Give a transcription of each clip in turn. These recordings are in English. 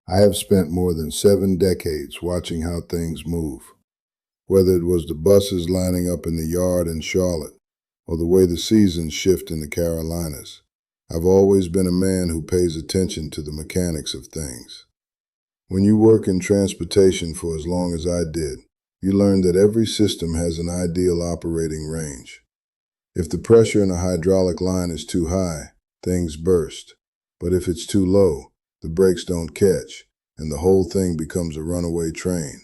I have spent more than 7 decades watching how things move, whether it was the buses lining up in the yard in Charlotte or the way the seasons shift in the Carolinas. I've always been a man who pays attention to the mechanics of things. When you work in transportation for as long as I did, you learn that every system has an ideal operating range. If the pressure in a hydraulic line is too high, things burst. But if it's too low, the brakes don't catch, and the whole thing becomes a runaway train.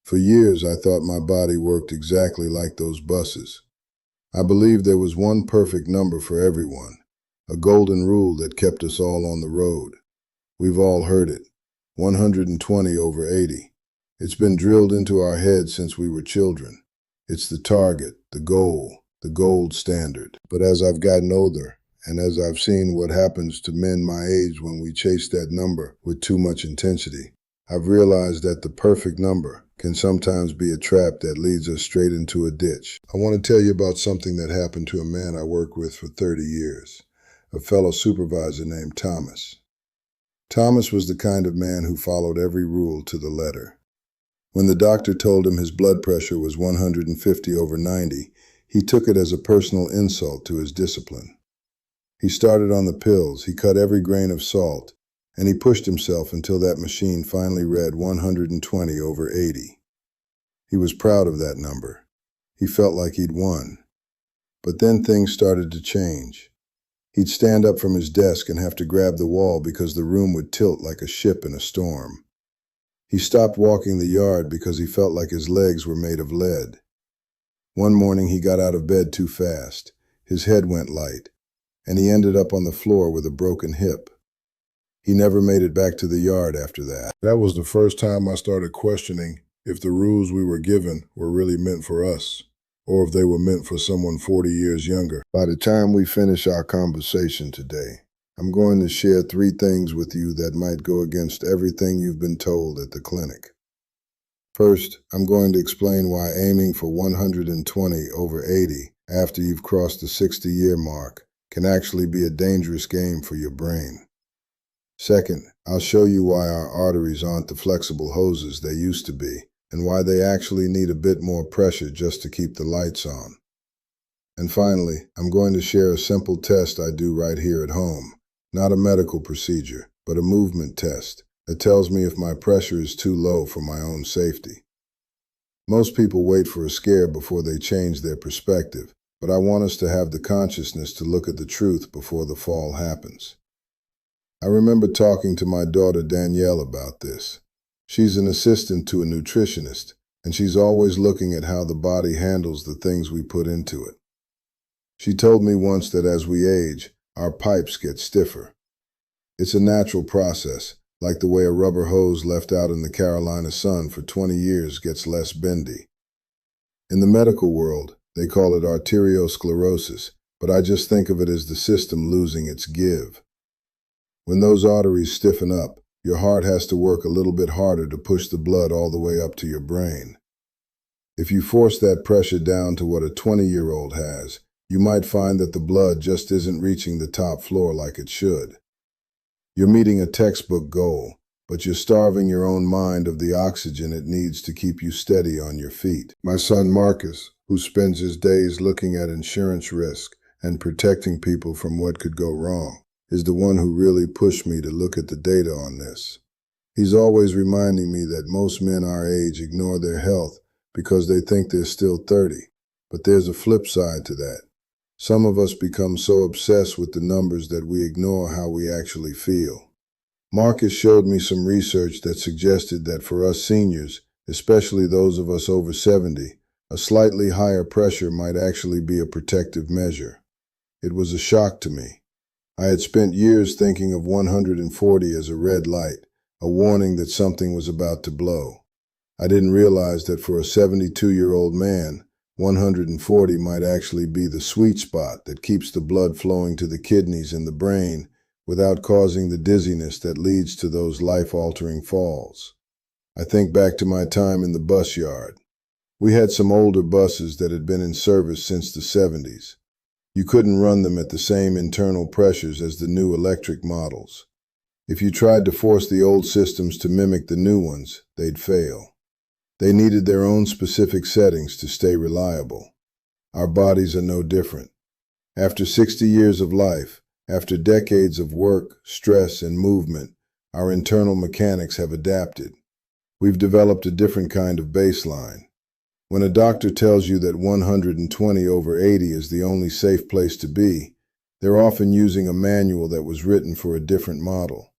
For years, I thought my body worked exactly like those buses. I believed there was one perfect number for everyone, a golden rule that kept us all on the road. We've all heard it, 120/80. It's been drilled into our heads since we were children. It's the target, the goal, the gold standard. But as I've gotten older, and as I've seen what happens to men my age when we chase that number with too much intensity, I've realized that the perfect number can sometimes be a trap that leads us straight into a ditch. I want to tell you about something that happened to a man I worked with for 30 years, a fellow supervisor named Thomas. Thomas was the kind of man who followed every rule to the letter. When the doctor told him his blood pressure was 150/90, he took it as a personal insult to his discipline. He started on the pills, he cut every grain of salt, and he pushed himself until that machine finally read 120/80. He was proud of that number. He felt like he'd won. But then things started to change. He'd stand up from his desk and have to grab the wall because the room would tilt like a ship in a storm. He stopped walking the yard because he felt like his legs were made of lead. One morning he got out of bed too fast. His head went light, and he ended up on the floor with a broken hip. He never made it back to the yard after that. That was the first time I started questioning if the rules we were given were really meant for us, or if they were meant for someone 40 years younger. By the time we finish our conversation today, I'm going to share 3 things with you that might go against everything you've been told at the clinic. First, I'm going to explain why aiming for 120/80 after you've crossed the 60-year mark can actually be a dangerous game for your brain. Second, I'll show you why our arteries aren't the flexible hoses they used to be, and why they actually need a bit more pressure just to keep the lights on. And finally, I'm going to share a simple test I do right here at home, not a medical procedure, but a movement test that tells me if my pressure is too low for my own safety. Most people wait for a scare before they change their perspective, but I want us to have the consciousness to look at the truth before the fall happens. I remember talking to my daughter Danielle about this. She's an assistant to a nutritionist, and she's always looking at how the body handles the things we put into it. She told me once that as we age, our pipes get stiffer. It's a natural process, like the way a rubber hose left out in the Carolina sun for 20 years gets less bendy. In the medical world, they call it arteriosclerosis, but I just think of it as the system losing its give. When those arteries stiffen up, your heart has to work a little bit harder to push the blood all the way up to your brain. If you force that pressure down to what a 20-year-old has, you might find that the blood just isn't reaching the top floor like it should. You're meeting a textbook goal, but you're starving your own mind of the oxygen it needs to keep you steady on your feet. My son Marcus, who spends his days looking at insurance risk and protecting people from what could go wrong, is the one who really pushed me to look at the data on this. He's always reminding me that most men our age ignore their health because they think they're still 30. But there's a flip side to that. Some of us become so obsessed with the numbers that we ignore how we actually feel. Marcus showed me some research that suggested that for us seniors, especially those of us over 70, a slightly higher pressure might actually be a protective measure. It was a shock to me. I had spent years thinking of 140 as a red light, a warning that something was about to blow. I didn't realize that for a 72-year-old man, 140 might actually be the sweet spot that keeps the blood flowing to the kidneys and the brain without causing the dizziness that leads to those life-altering falls. I think back to my time in the bus yard. We had some older buses that had been in service since the 70s. You couldn't run them at the same internal pressures as the new electric models. If you tried to force the old systems to mimic the new ones, they'd fail. They needed their own specific settings to stay reliable. Our bodies are no different. After 60 years of life, after decades of work, stress, and movement, our internal mechanics have adapted. We've developed a different kind of baseline. When a doctor tells you that 120/80 is the only safe place to be, they're often using a manual that was written for a different model.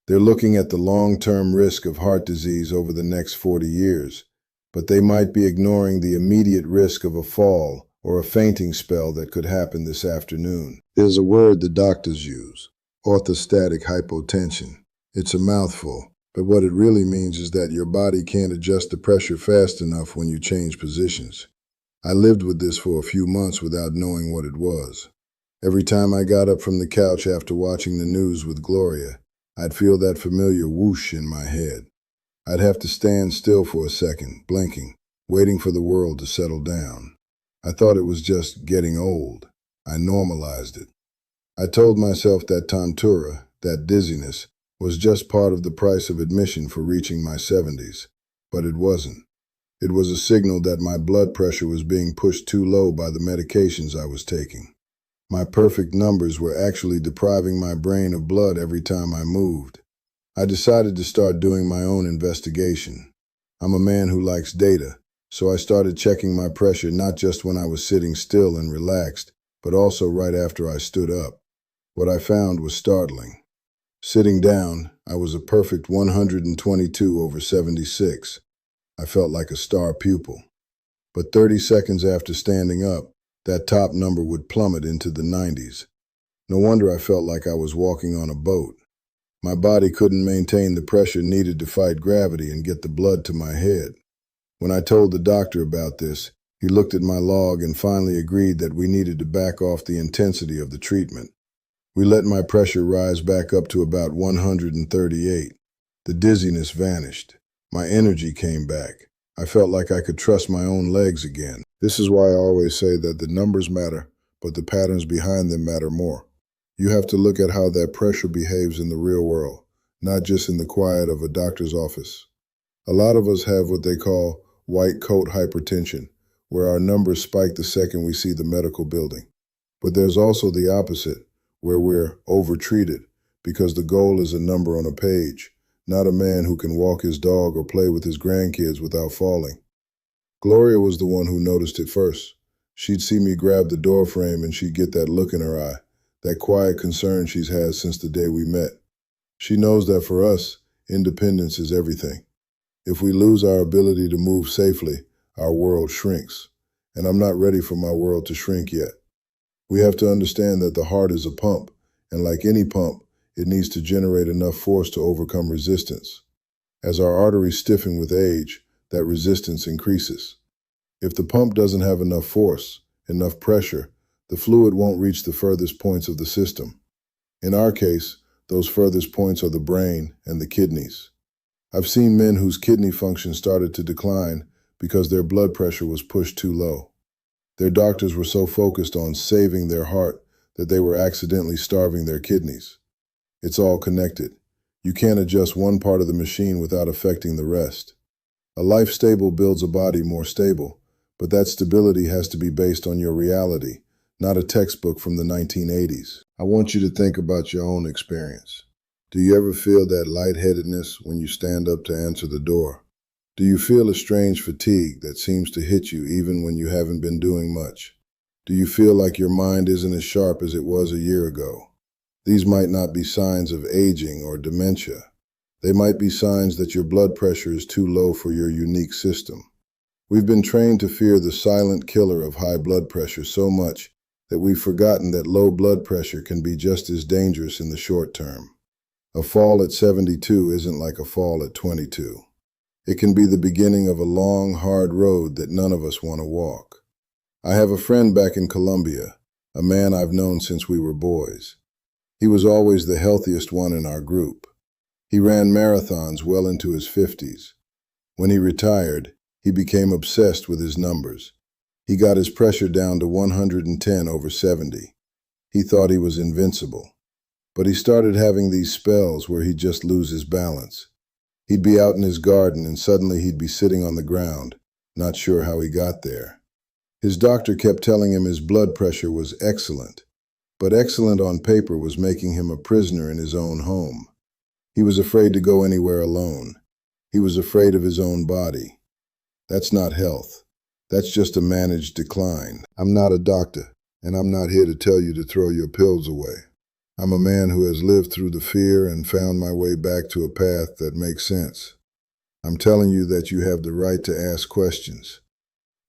They're looking at the long-term risk of heart disease over the next 40 years, but they might be ignoring the immediate risk of a fall or a fainting spell that could happen this afternoon. There's a word the doctors use, orthostatic hypotension. It's a mouthful, but what it really means is that your body can't adjust the pressure fast enough when you change positions. I lived with this for a few months without knowing what it was. Every time I got up from the couch after watching the news with Gloria, I'd feel that familiar whoosh in my head. I'd have to stand still for a second, blinking, waiting for the world to settle down. I thought it was just getting old. I normalized it. I told myself that tontura, that dizziness, was just part of the price of admission for reaching my 70s, but it wasn't. It was a signal that my blood pressure was being pushed too low by the medications I was taking. My perfect numbers were actually depriving my brain of blood every time I moved. I decided to start doing my own investigation. I'm a man who likes data, so I started checking my pressure not just when I was sitting still and relaxed, but also right after I stood up. What I found was startling. Sitting down, I was a perfect 122/76. I felt like a star pupil. But 30 seconds after standing up, that top number would plummet into the 90s. No wonder I felt like I was walking on a boat. My body couldn't maintain the pressure needed to fight gravity and get the blood to my head. When I told the doctor about this, he looked at my log and finally agreed that we needed to back off the intensity of the treatment. We let my pressure rise back up to about 138. The dizziness vanished. My energy came back. I felt like I could trust my own legs again. This is why I always say that the numbers matter, but the patterns behind them matter more. You have to look at how that pressure behaves in the real world, not just in the quiet of a doctor's office. A lot of us have what they call white coat hypertension, where our numbers spike the second we see the medical building. But there's also the opposite, where we're overtreated, because the goal is a number on a page, not a man who can walk his dog or play with his grandkids without falling. Gloria was the one who noticed it first. She'd see me grab the door frame and she'd get that look in her eye, that quiet concern she's had since the day we met. She knows that for us, independence is everything. If we lose our ability to move safely, our world shrinks. And I'm not ready for my world to shrink yet. We have to understand that the heart is a pump, and like any pump, it needs to generate enough force to overcome resistance. As our arteries stiffen with age, that resistance increases. If the pump doesn't have enough force, enough pressure, the fluid won't reach the furthest points of the system. In our case, those furthest points are the brain and the kidneys. I've seen men whose kidney function started to decline because their blood pressure was pushed too low. Their doctors were so focused on saving their heart that they were accidentally starving their kidneys. It's all connected. You can't adjust one part of the machine without affecting the rest. A life stable builds a body more stable, but that stability has to be based on your reality, not a textbook from the 1980s. I want you to think about your own experience. Do you ever feel that lightheadedness when you stand up to answer the door? Do you feel a strange fatigue that seems to hit you even when you haven't been doing much? Do you feel like your mind isn't as sharp as it was a year ago? These might not be signs of aging or dementia. They might be signs that your blood pressure is too low for your unique system. We've been trained to fear the silent killer of high blood pressure so much that we've forgotten that low blood pressure can be just as dangerous in the short term. A fall at 72 isn't like a fall at 22. It can be the beginning of a long, hard road that none of us want to walk. I have a friend back in Colombia, a man I've known since we were boys. He was always the healthiest one in our group. He ran marathons well into his 50s. When he retired, he became obsessed with his numbers. He got his pressure down to 110/70. He thought he was invincible. But he started having these spells where he'd just lose his balance. He'd be out in his garden and suddenly he'd be sitting on the ground, not sure how he got there. His doctor kept telling him his blood pressure was excellent, but excellent on paper was making him a prisoner in his own home. He was afraid to go anywhere alone. He was afraid of his own body. That's not health. That's just a managed decline. I'm not a doctor, and I'm not here to tell you to throw your pills away. I'm a man who has lived through the fear and found my way back to a path that makes sense. I'm telling you that you have the right to ask questions.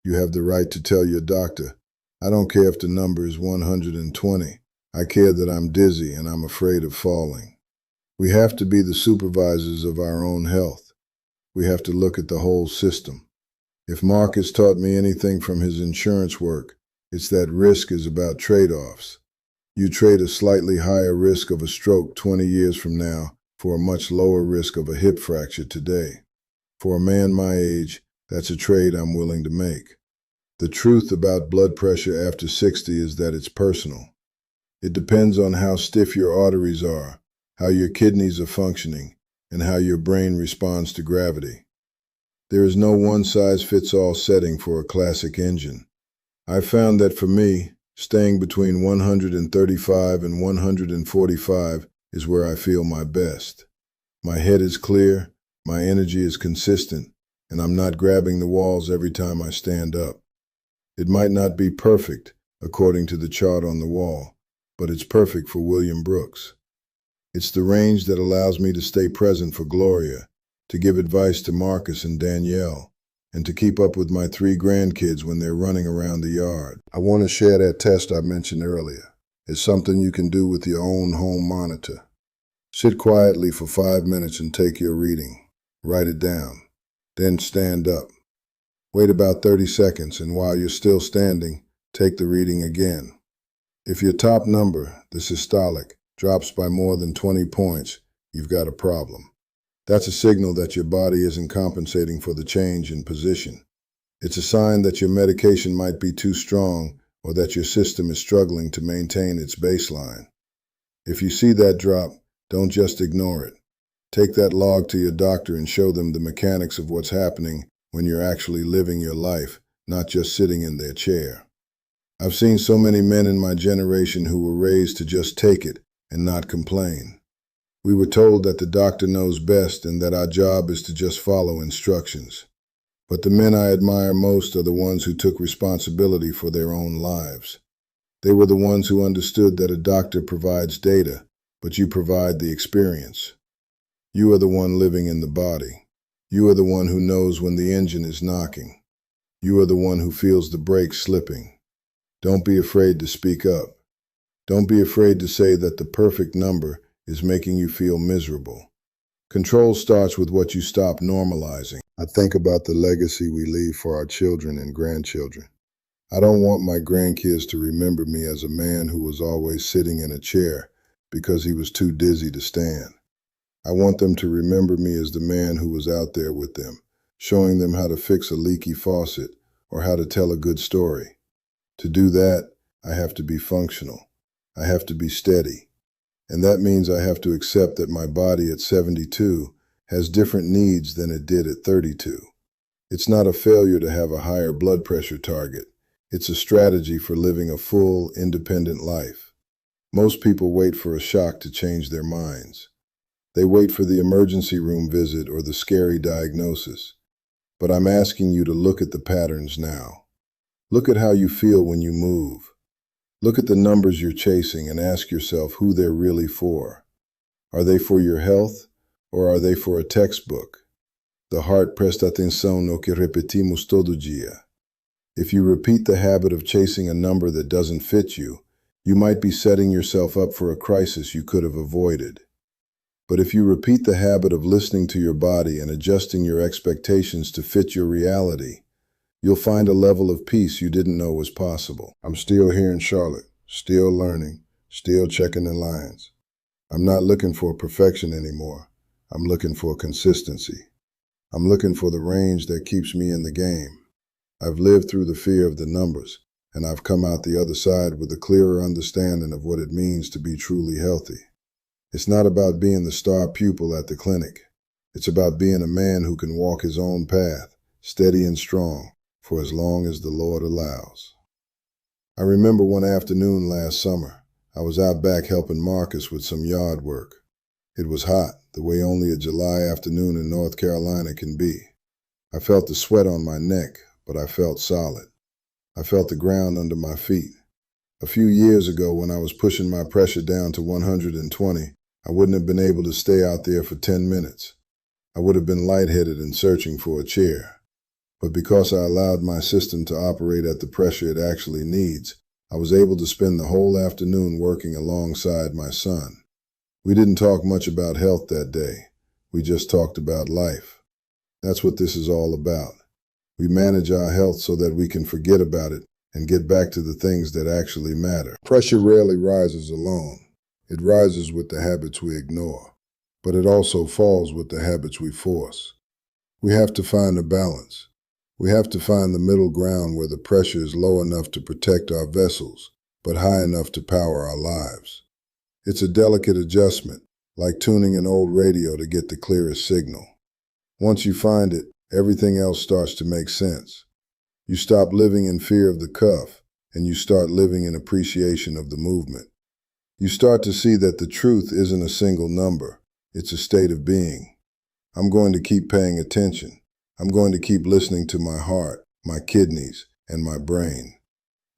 You have the right to tell your doctor, I don't care if the number is 120. I care that I'm dizzy and I'm afraid of falling. We have to be the supervisors of our own health. We have to look at the whole system. If Mark has taught me anything from his insurance work, it's that risk is about trade-offs. You trade a slightly higher risk of a stroke 20 years from now for a much lower risk of a hip fracture today. For a man my age, that's a trade I'm willing to make. The truth about blood pressure after 60 is that it's personal. It depends on how stiff your arteries are, how your kidneys are functioning, and how your brain responds to gravity. There is no one-size-fits-all setting for a classic engine. I found that for me, staying between 135 and 145 is where I feel my best. My head is clear, my energy is consistent, and I'm not grabbing the walls every time I stand up. It might not be perfect, according to the chart on the wall, but it's perfect for William Brooks. It's the range that allows me to stay present for Gloria, to give advice to Marcus and Danielle, and to keep up with my 3 grandkids when they're running around the yard. I want to share that test I mentioned earlier. It's something you can do with your own home monitor. Sit quietly for 5 minutes and take your reading. Write it down. Then stand up. Wait about 30 seconds, and while you're still standing, take the reading again. If your top number, the systolic, drops by more than 20 points, you've got a problem. That's a signal that your body isn't compensating for the change in position. It's a sign that your medication might be too strong or that your system is struggling to maintain its baseline. If you see that drop, don't just ignore it. Take that log to your doctor and show them the mechanics of what's happening when you're actually living your life, not just sitting in their chair. I've seen so many men in my generation who were raised to just take it and not complain. We were told that the doctor knows best and that our job is to just follow instructions. But the men I admire most are the ones who took responsibility for their own lives. They were the ones who understood that a doctor provides data, but you provide the experience. You are the one living in the body. You are the one who knows when the engine is knocking. You are the one who feels the brakes slipping. Don't be afraid to speak up. Don't be afraid to say that the perfect number is making you feel miserable. Control starts with what you stop normalizing. I think about the legacy we leave for our children and grandchildren. I don't want my grandkids to remember me as a man who was always sitting in a chair because he was too dizzy to stand. I want them to remember me as the man who was out there with them, showing them how to fix a leaky faucet or how to tell a good story. To do that, I have to be functional. I have to be steady. And that means I have to accept that my body at 72 has different needs than it did at 32. It's not a failure to have a higher blood pressure target. It's a strategy for living a full, independent life. Most people wait for a shock to change their minds. They wait for the emergency room visit or the scary diagnosis. But I'm asking you to look at the patterns now. Look at how you feel when you move. Look at the numbers you're chasing and ask yourself who they're really for. Are they for your health, or are they for a textbook? The heart presta atenção no que repetimos todo dia. If you repeat the habit of chasing a number that doesn't fit you, you might be setting yourself up for a crisis you could have avoided. But if you repeat the habit of listening to your body and adjusting your expectations to fit your reality, you'll find a level of peace you didn't know was possible. I'm still here in Charlotte, still learning, still checking the lines. I'm not looking for perfection anymore. I'm looking for consistency. I'm looking for the range that keeps me in the game. I've lived through the fear of the numbers, and I've come out the other side with a clearer understanding of what it means to be truly healthy. It's not about being the star pupil at the clinic. It's about being a man who can walk his own path, steady and strong, for as long as the Lord allows. I remember one afternoon last summer, I was out back helping Marcus with some yard work. It was hot, the way only a July afternoon in North Carolina can be. I felt the sweat on my neck, but I felt solid. I felt the ground under my feet. A few years ago, when I was pushing my pressure down to 120, I wouldn't have been able to stay out there for 10 minutes. I would have been lightheaded and searching for a chair. But because I allowed my system to operate at the pressure it actually needs, I was able to spend the whole afternoon working alongside my son. We didn't talk much about health that day. We just talked about life. That's what this is all about. We manage our health so that we can forget about it and get back to the things that actually matter. Pressure rarely rises alone. It rises with the habits we ignore, but it also falls with the habits we force. We have to find a balance. We have to find the middle ground where the pressure is low enough to protect our vessels, but high enough to power our lives. It's a delicate adjustment, like tuning an old radio to get the clearest signal. Once you find it, everything else starts to make sense. You stop living in fear of the cuff, and you start living in appreciation of the movement. You start to see that the truth isn't a single number, it's a state of being. I'm going to keep paying attention. I'm going to keep listening to my heart, my kidneys, and my brain.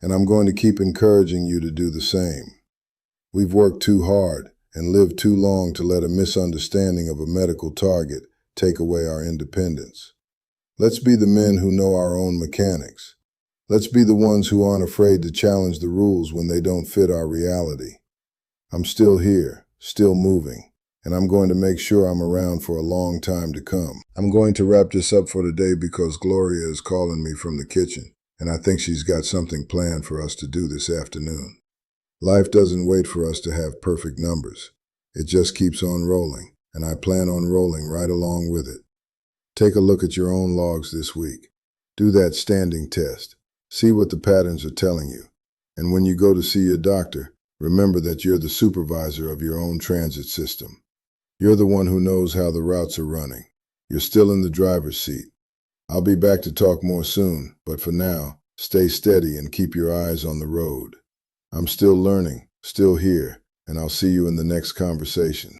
And I'm going to keep encouraging you to do the same. We've worked too hard and lived too long to let a misunderstanding of a medical target take away our independence. Let's be the men who know our own mechanics. Let's be the ones who aren't afraid to challenge the rules when they don't fit our reality. I'm still here, still moving. And I'm going to make sure I'm around for a long time to come. I'm going to wrap this up for today because Gloria is calling me from the kitchen, and I think she's got something planned for us to do this afternoon. Life doesn't wait for us to have perfect numbers. It just keeps on rolling, and I plan on rolling right along with it. Take a look at your own logs this week. Do that standing test. See what the patterns are telling you. And when you go to see your doctor, remember that you're the supervisor of your own transit system. You're the one who knows how the routes are running. You're still in the driver's seat. I'll be back to talk more soon, but for now, stay steady and keep your eyes on the road. I'm still learning, still here, and I'll see you in the next conversation.